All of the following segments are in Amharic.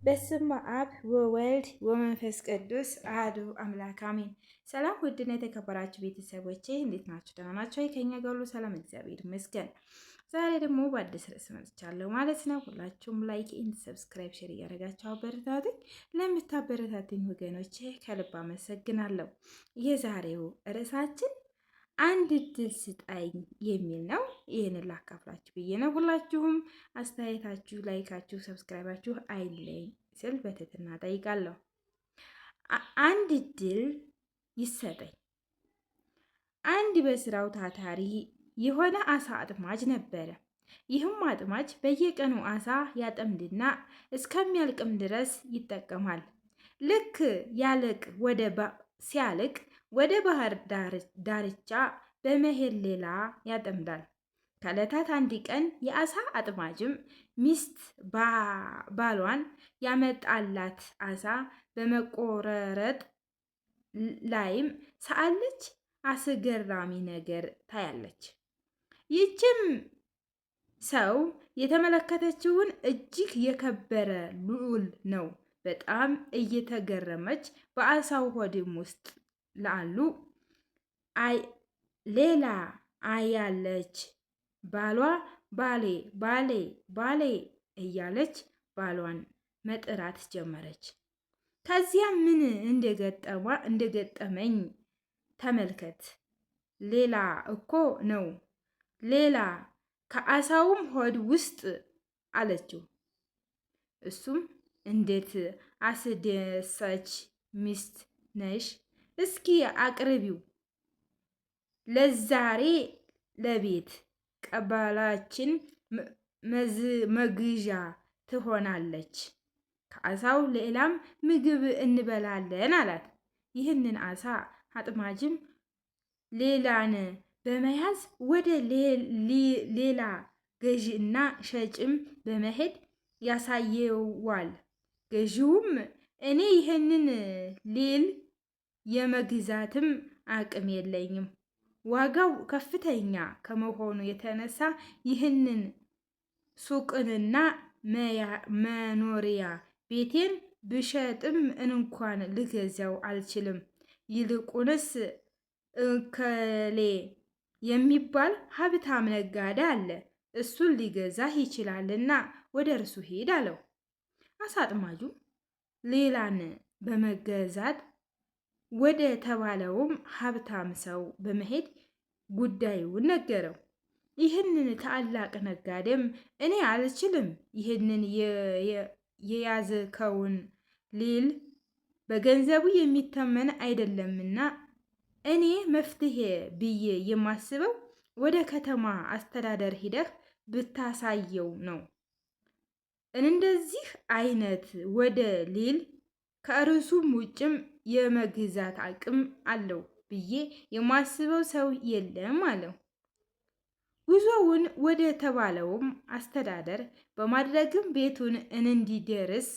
በስመ አብ ወወልድ ወመንፈስ ቅዱስ አሐዱ አምላክ አሜን። ሰላም ውድና የተከበራችሁ ቤተሰቦቼ እንዴት ናችሁ? ደህና ናችሁ? ከኛ ጋር ሁሉ ሰላም እግዚአብሔር ይመስገን። ዛሬ ደግሞ በአዲስ ርዕስ መጥቻለሁ ማለት ነው። ሁላችሁም ላይክ፣ ሰብስክራይብ፣ ሼር እያደረጋችሁ አበረታቱኝ። ለምታበረታቱኝ ወገኖቼ ከልብ አመሰግናለሁ። የዛሬው ርዕሳችን አንድ እድል ስጠኝ የሚል ነው። ይህንን ላካፍላችሁ ብዬ ነው። ሁላችሁም አስተያየታችሁ፣ ላይካችሁ፣ ሰብስክራይባችሁ አይለኝ ስል በትህትና ጠይቃለሁ። አንድ እድል ይሰጠኝ። አንድ በስራው ታታሪ የሆነ አሳ አጥማጅ ነበረ። ይህም አጥማጅ በየቀኑ አሳ ያጠምድና እስከሚያልቅም ድረስ ይጠቀማል። ልክ ሲያልቅ ወደ ባህር ዳርቻ በመሄድ ሌላ ያጠምዳል። ከዕለታት አንድ ቀን የአሳ አጥማጅም ሚስት ባሏን ያመጣላት አሳ በመቆረጥ ላይም ሳለች አስገራሚ ነገር ታያለች። ይህችም ሰው የተመለከተችውን እጅግ የከበረ ልዑል ነው። በጣም እየተገረመች በአሳው ሆድም ውስጥ ላሉ ሌላ አያለች። ባሏ ባሌ ባሌ ባሌ እያለች ባሏን መጥራት ጀመረች። ከዚያ ምን እንደገጠመኝ ተመልከት። ሌላ እኮ ነው፣ ሌላ ከአሳውም ሆድ ውስጥ አለችው። እሱም እንዴት አስደሳች ሚስት ነሽ! እስኪ አቅርቢው፣ ለዛሬ ለቤት ቀባላችን መግዣ ትሆናለች። ከአሳው ሌላም ምግብ እንበላለን አላት። ይህንን አሳ አጥማጅም ሌላን በመያዝ ወደ ሌላ ገዢ እና ሸጭም በመሄድ ያሳየዋል። ገዢውም እኔ ይህንን ሌል የመግዛትም አቅም የለኝም፣ ዋጋው ከፍተኛ ከመሆኑ የተነሳ ይህንን ሱቅንና መኖሪያ ቤቴን ብሸጥም እንኳን ልገዛው አልችልም። ይልቁንስ እከሌ የሚባል ሀብታም ነጋዴ አለ፣ እሱን ሊገዛህ ይችላልና ወደ እርሱ ሂድ አለው። አሳ አጥማጁ ሌላን በመገዛት ወደ ተባለውም ሀብታም ሰው በመሄድ ጉዳዩን ነገረው። ይህንን ታላቅ ነጋዴም እኔ አልችልም፣ ይህንን የያዝከውን ሊል በገንዘቡ የሚተመን አይደለምና እኔ መፍትሄ ብዬ የማስበው ወደ ከተማ አስተዳደር ሂደህ ብታሳየው ነው። እንደዚህ አይነት ወደ ሊል ከእርሱም ውጭም የመግዛት አቅም አለው ብዬ የማስበው ሰው የለም አለው። ጉዞውን ወደ ተባለውም አስተዳደር በማድረግም ቤቱን እንዲደርስ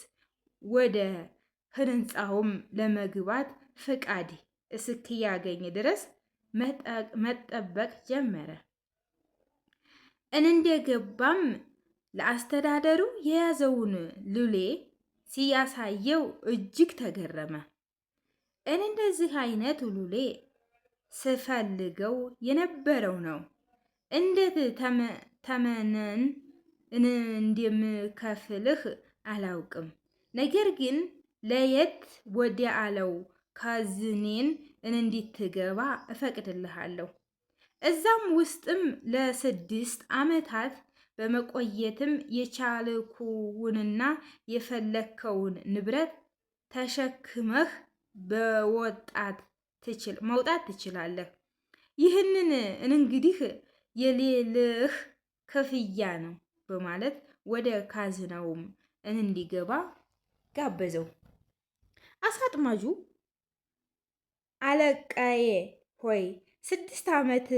ወደ ህንፃውም ለመግባት ፍቃድ እስኪያገኝ ድረስ መጠበቅ ጀመረ። እንደገባም ለአስተዳደሩ የያዘውን ሉሌ ሲያሳየው እጅግ ተገረመ። እንደዚህ አይነት ሉሌ ስፈልገው የነበረው ነው። እንዴት ተመነን እንደምከፍልህ አላውቅም፣ ነገር ግን ለየት ወደ አለው ካዝኔን እንድትገባ እፈቅድልሃለሁ። እዛም ውስጥም ለ6 ዓመታት በመቆየትም የቻልኩውንና የፈለከውን ንብረት ተሸክመህ መውጣት ትችላለህ። ይህንን እንግዲህ የሌልህ ክፍያ ነው በማለት ወደ ካዝናውም እንዲገባ ጋበዘው። አሳ አጥማጁ አለቃዬ ሆይ 6 ዓመት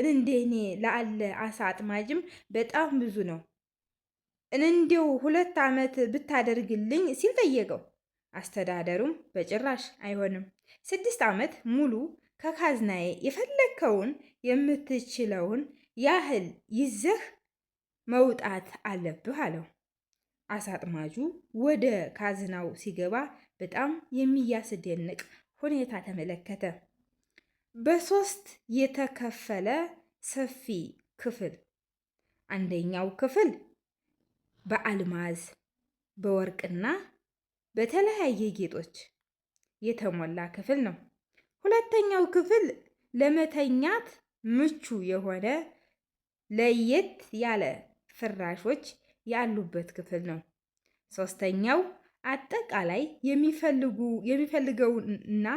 እንደኔ ላለ አሳ አጥማጅም በጣም ብዙ ነው። እንዲው 2 ዓመት ብታደርግልኝ ሲል ጠየቀው። አስተዳደሩም በጭራሽ አይሆንም፣ 6 ዓመት ሙሉ ከካዝናዬ የፈለከውን የምትችለውን ያህል ይዘህ መውጣት አለብህ አለው። አሳ አጥማጁ ወደ ካዝናው ሲገባ በጣም የሚያስደንቅ ሁኔታ ተመለከተ። በሶስት የተከፈለ ሰፊ ክፍል፣ አንደኛው ክፍል በአልማዝ በወርቅና በተለያየ ጌጦች የተሞላ ክፍል ነው። ሁለተኛው ክፍል ለመተኛት ምቹ የሆነ ለየት ያለ ፍራሾች ያሉበት ክፍል ነው። ሶስተኛው አጠቃላይ የሚፈልገውና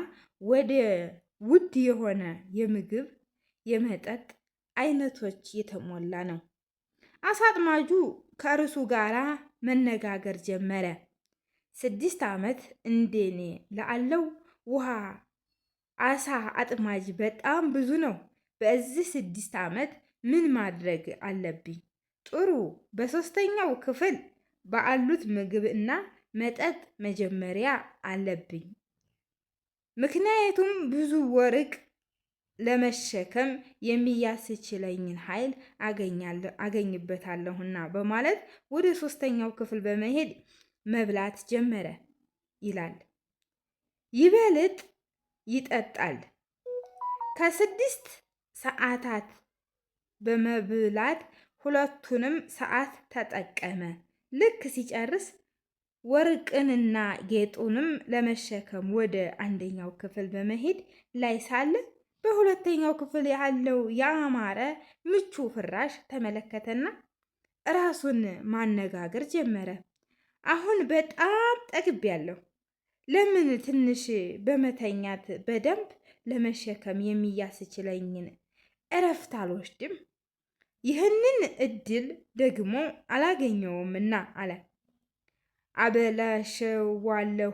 ወደ ውድ የሆነ የምግብ የመጠጥ አይነቶች የተሞላ ነው። አሳ አጥማጁ ከእርሱ ጋር መነጋገር ጀመረ። 6 ዓመት እንደኔ ላለው ውሃ አሳ አጥማጅ በጣም ብዙ ነው። በዚህ 6 ዓመት ምን ማድረግ አለብኝ? ጥሩ፣ በሶስተኛው ክፍል ባሉት ምግብ እና መጠጥ መጀመሪያ አለብኝ። ምክንያቱም ብዙ ወርቅ ለመሸከም የሚያስችለኝን ኃይል አገኝበታለሁና በማለት ወደ ሶስተኛው ክፍል በመሄድ መብላት ጀመረ ይላል። ይበልጥ ይጠጣል። ከ6 ሰዓታት በመብላት ሁለቱንም ሰዓት ተጠቀመ። ልክ ሲጨርስ ወርቅንና ጌጡንም ለመሸከም ወደ አንደኛው ክፍል በመሄድ ላይ ሳለ በሁለተኛው ክፍል ያለው ያማረ ምቹ ፍራሽ ተመለከተና ራሱን ማነጋገር ጀመረ። አሁን በጣም ጠግቤያለሁ። ለምን ትንሽ በመተኛት በደንብ ለመሸከም የሚያስችለኝን እረፍት አልወስድም? ይህንን እድል ደግሞ አላገኘውምና አለ። አበላሸዋለሁ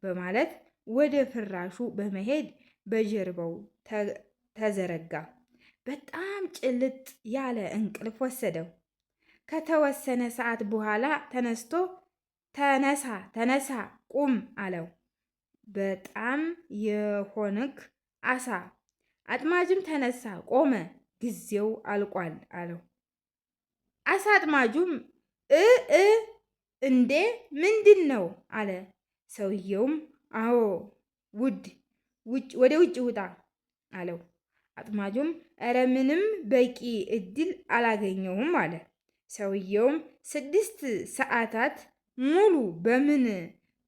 በማለት ወደ ፍራሹ በመሄድ በጀርባው ተዘረጋ። በጣም ጭልጥ ያለ እንቅልፍ ወሰደው። ከተወሰነ ሰዓት በኋላ ተነስቶ ተነሳ ቁም አለው። በጣም የሆንክ አሳ አጥማጅም ተነሳ፣ ቆመ፣ ጊዜው አልቋል አለው። አሳ አጥማጁም እንዴ ምንድን ነው አለ። ሰውየውም አዎ ወደ ውጭ ውጣ አለው። አጥማጁም እረ ምንም በቂ እድል አላገኘውም አለ። ሰውየውም 6 ሰዓታት ሙሉ በምን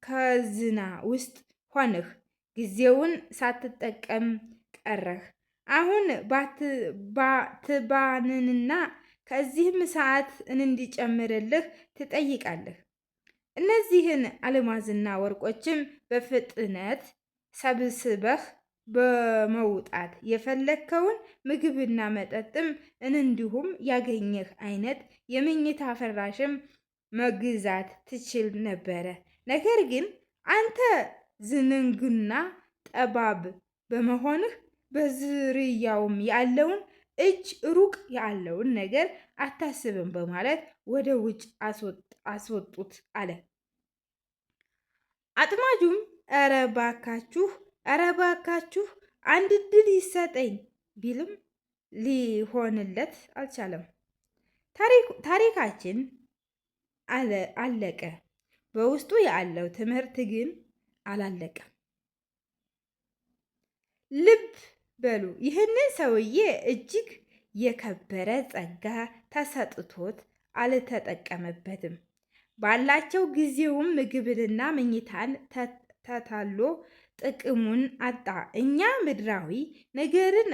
ካዝና ውስጥ ሆነህ ጊዜውን ሳትጠቀም ቀረህ? አሁን ባትባንንና ከዚህም ሰዓት እንዲጨምርልህ ትጠይቃለህ። እነዚህን አልማዝና ወርቆችም በፍጥነት ሰብስበህ በመውጣት የፈለግከውን ምግብና መጠጥም እንዲሁም ያገኘህ አይነት የመኝታ ፍራሽም መግዛት ትችል ነበረ። ነገር ግን አንተ ዝንጉና ጠባብ በመሆንህ በዝርያውም ያለውን እጅ ሩቅ ያለውን ነገር አታስብም በማለት ወደ ውጭ አስወጡት አለ። አጥማጁም ኧረ ባካችሁ አንድ እድል ይሰጠኝ ቢልም ሊሆንለት አልቻለም። ታሪካችን አለቀ። በውስጡ ያለው ትምህርት ግን አላለቀም። ልብ በሉ፣ ይህንን ሰውዬ እጅግ የከበረ ጸጋ ተሰጥቶት አልተጠቀመበትም። ባላቸው ጊዜውም ምግብንና መኝታን ተታሎ ጥቅሙን አጣ። እኛ ምድራዊ ነገርን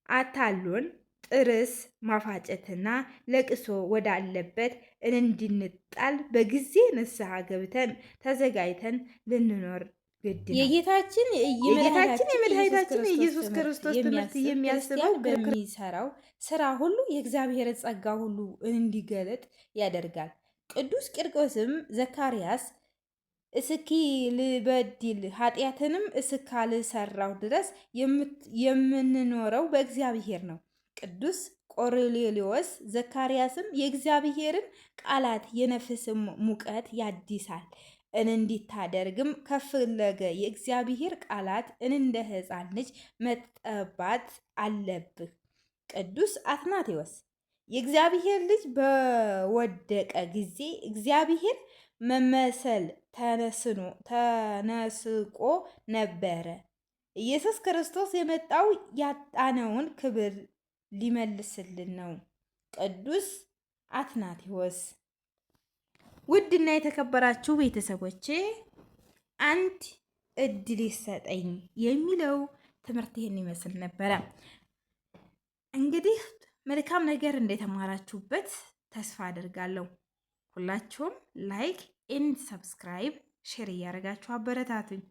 አታሎን ጥርስ ማፋጨትና ለቅሶ ወዳለበት እንድንጣል በጊዜ ንስሐ ገብተን ተዘጋጅተን ልንኖር ግድ ነው። የጌታችን የመድኃኒታችን የኢየሱስ ክርስቶስ ትምህርት የሚያስበው በሚሰራው ስራ ሁሉ የእግዚአብሔር ጸጋ ሁሉ እንዲገለጥ ያደርጋል። ቅዱስ ቂርቆስም ዘካርያስ እስኪ ልበድል ኃጢአትንም እስካልሰራው ድረስ የምንኖረው በእግዚአብሔር ነው። ቅዱስ ቆርኔሌዎስ ዘካርያስም የእግዚአብሔርን ቃላት የነፍስም ሙቀት ያድሳል እንዲታደርግም ከፈለገ የእግዚአብሔር ቃላት እንደ ሕፃን ልጅ መጠባት አለብህ። ቅዱስ አትናቴዎስ የእግዚአብሔር ልጅ በወደቀ ጊዜ እግዚአብሔር መመሰል ተነስቆ ነበረ። ኢየሱስ ክርስቶስ የመጣው ያጣነውን ክብር ሊመልስልን ነው። ቅዱስ አትናቴዎስ። ውድና የተከበራችሁ ቤተሰቦቼ አንድ እድል ይሰጠኝ የሚለው ትምህርት ይሄን ይመስል ነበረ። እንግዲህ መልካም ነገር እንደተማራችሁበት ተስፋ አደርጋለሁ። ሁላችሁም ላይክ ኤንድ ሰብስክራይብ ሼር እያደረጋችሁ አበረታቱኝ።